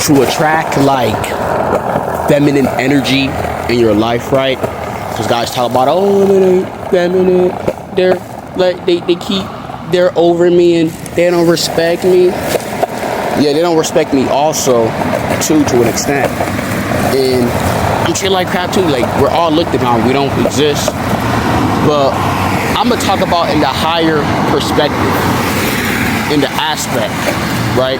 to attract like feminine energy in your life, right? Because guys talk about, oh, women ain't feminine. They're like they're over me and they don't respect me. Yeah, they don't respect me also too, to an extent. And I'm treated like crap too. Like, we're all looked upon. We don't exist. But I'm gonna talk about in the higher perspective, in the aspect, right?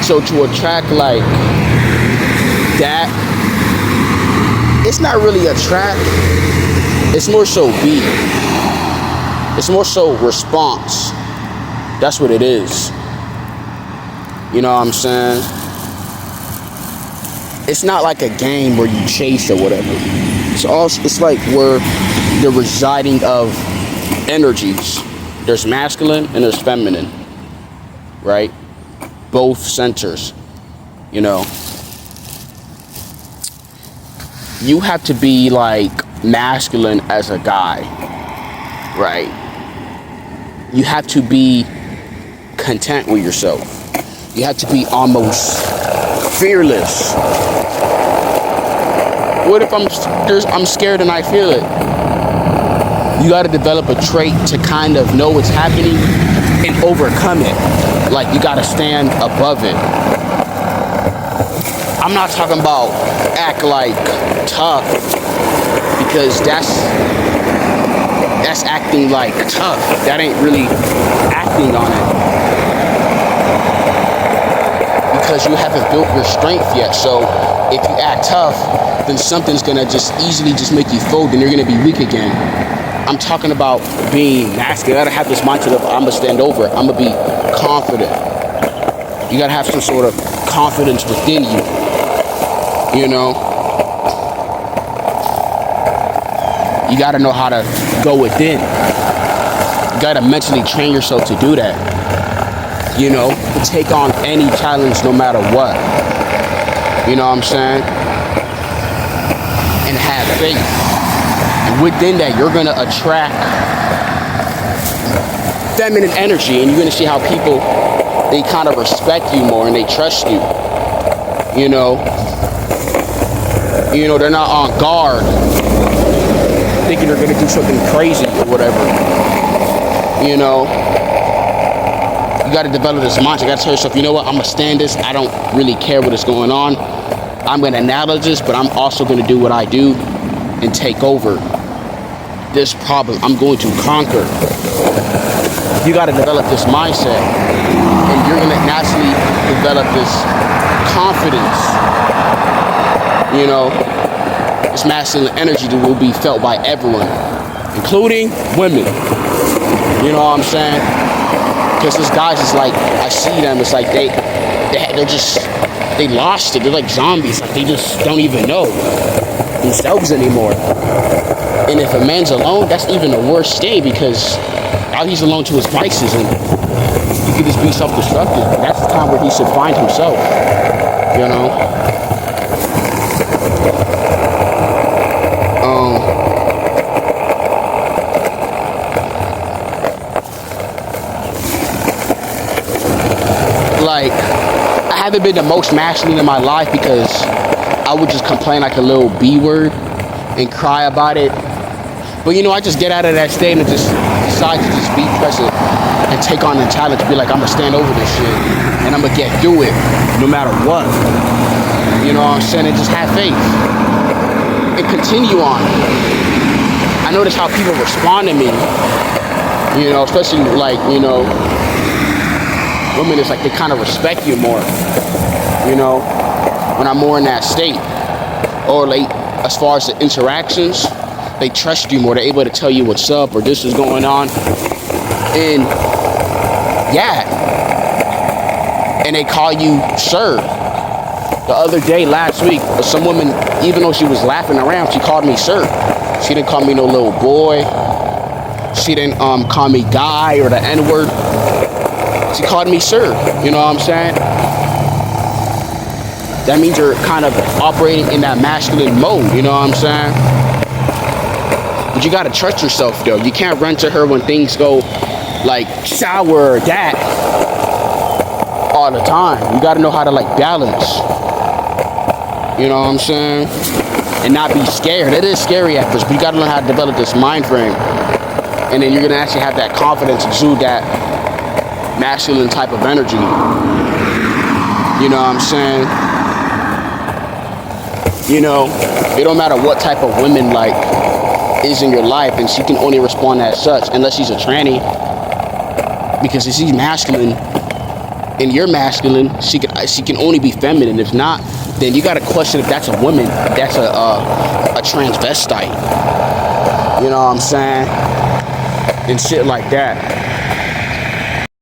So to attract like that, it's not really attract. It's more so be. It's more so response. That's what it is. You know what I'm saying? It's not like a game where you chase or whatever. It's like where the residing of energies. There's masculine and there's feminine, right? Both centers, you know. You have to be like masculine as a guy, right? You have to be content with yourself. You have to be almost fearless. What if I'm scared and I feel it? You got to develop a trait to kind of know what's happening and overcome it. Like, you got to stand above it. I'm not talking about act like tough, because that's acting like tough. That ain't really acting on it. Because you haven't built your strength yet. So if you act tough, then something's gonna just easily just make you fold and you're gonna be weak again. I'm talking about being masculine. You gotta have this mindset of, I'm gonna stand over it. I'm gonna be confident. You gotta have some sort of confidence within you. You know? You gotta know how to go within. You gotta mentally train yourself to do that. You know, to take on any challenge no matter what. You know what I'm saying? And have faith. And within that, you're gonna attract feminine energy, and you're gonna see how people, they kind of respect you more and they trust you. You know, they're not on guard, thinking they're gonna do something crazy or whatever. You know, you gotta develop this mindset. You gotta tell yourself, you know what, I'm gonna stand this. I don't really care what is going on. I'm gonna acknowledge this, but I'm also gonna do what I do and take over this problem. I'm going to conquer. You gotta develop this mindset, and you're gonna naturally develop this confidence. You know, this masculine energy that will be felt by everyone, including women. You know what I'm saying? Because these guys, is like, I see them, it's like they're just, they lost it. They're like zombies. Like, they just don't even know themselves anymore. And if a man's alone, that's even a worse state, because now he's alone to his vices, and he could just be self-destructive. That's the time where he should find himself. You know? Like, I haven't been the most masculine in my life because I would just complain like a little B word and cry about it. But you know, I just get out of that state and just decide to just be present and take on the challenge to be like, I'm gonna stand over this shit and I'm gonna get through it no matter what. You know what I'm saying? And just have faith and continue on. I notice how people respond to me, you know, especially like, you know, women, it's like they kind of respect you more, you know, when I'm more in that state. Or like, as far as the interactions, they trust you more. They're able to tell you what's up or this is going on. And yeah, and they call you sir. The other day, last week, some woman, even though she was laughing around, she called me sir. She didn't call me no little boy. She didn't call me guy or the N-word. She called me sir, you know what I'm saying? That means you're kind of operating in that masculine mode, you know what I'm saying? But you gotta trust yourself though. You can't run to her when things go like sour or that. all the time. You gotta know how to like balance. You know what I'm saying? And not be scared. It is scary at first, but you gotta learn how to develop this mind frame. And then you're gonna actually have that confidence, exude that masculine type of energy. You know what I'm saying? You know, it don't matter what type of women like is in your life, and she can only respond as such unless she's a tranny. Because if she's masculine and you're masculine, she can only be feminine. If not, then you gotta question if that's a woman, if that's a transvestite. You know what I'm saying? And shit like that.